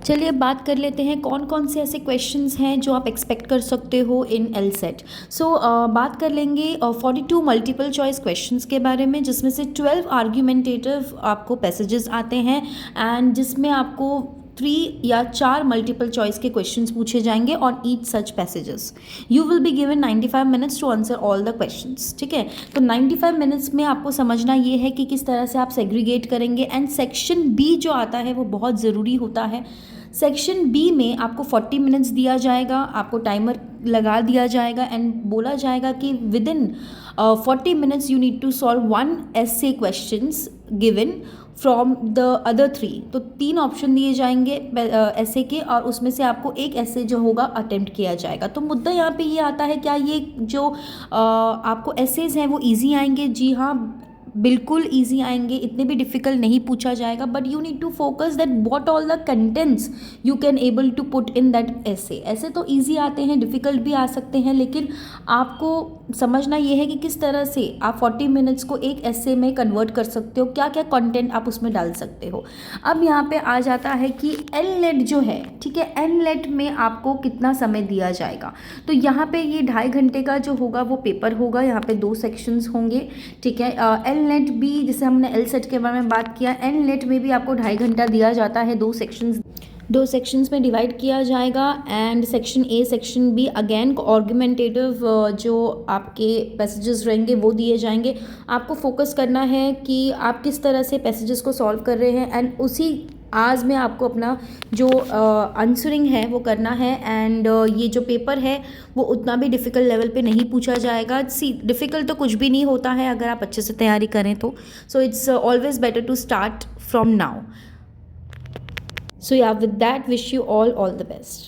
चलिए अब बात कर लेते हैं कौन कौन से ऐसे क्वेश्चंस हैं जो आप एक्सपेक्ट कर सकते हो इन एलसेट। बात कर लेंगे 42 मल्टीपल चॉइस क्वेश्चंस के बारे में, जिसमें से 12 आर्ग्यूमेंटेटिव आपको पैसेजेस आते हैं एंड जिसमें आपको 3 या 4 मल्टीपल चॉइस के क्वेश्चंस पूछे जाएंगे on each such passages. You will be given 95 minutes to answer all the questions. ठीक है, तो 95 मिनट्स में आपको समझना ये है कि किस तरह से आप सेग्रीगेट करेंगे। एंड सेक्शन बी जो आता है वो बहुत ज़रूरी होता है। सेक्शन बी में आपको 40 मिनट्स दिया जाएगा, आपको टाइमर लगा दिया जाएगा एंड बोला जाएगा कि within 40 minutes you need to solve 1 essay questions given from the other 3। तो 3 ऑप्शन दिए जाएंगे ऐसे के, और उसमें से आपको एक ऐसे जो होगा अटेम्प्ट किया जाएगा। तो मुद्दा यहाँ पे ये आता है, क्या ये जो आपको एसेज हैं वो ईजी आएंगे? जी हाँ, बिल्कुल ईजी आएंगे, इतने भी डिफ़िकल्ट नहीं पूछा जाएगा। But you need to focus that what all the contents you can able to put in that essay. ऐसे तो ईजी आते हैं, डिफ़िकल्ट भी आ सकते हैं, लेकिन आपको समझना ये है कि किस तरह से आप 40 मिनट्स को एक ऐसे में कन्वर्ट कर सकते हो, क्या क्या कंटेंट आप उसमें डाल सकते हो। अब यहाँ पे आ जाता है कि एनलेट जो है, ठीक है, एनलेट में आपको कितना समय दिया जाएगा। तो यहाँ पे ये 2.5 घंटे का जो होगा वो पेपर होगा, यहाँ पे 2 सेक्शंस होंगे। ठीक है, एनलेट भी, जैसे हमने एलसेट के बारे में बात किया, एनलेट में भी आपको 2.5 घंटा दिया जाता है। 2 सेक्शंस में डिवाइड किया जाएगा। And section A section B again argumentative जो आपके पैसेजेस रहेंगे वो दिए जाएंगे। आपको फोकस करना है कि आप किस तरह से पैसेजेस को सॉल्व कर रहे हैं एंड उसी आज में आपको अपना जो आंसरिंग है वो करना है। एंड ये जो पेपर है वो उतना भी डिफ़िकल्ट लेवल पे नहीं पूछा जाएगा। डिफ़िकल्ट तो कुछ भी नहीं होता है अगर आप अच्छे से तैयारी करें तो। So it's always better to start from now. So yeah, with that, wish you all the best.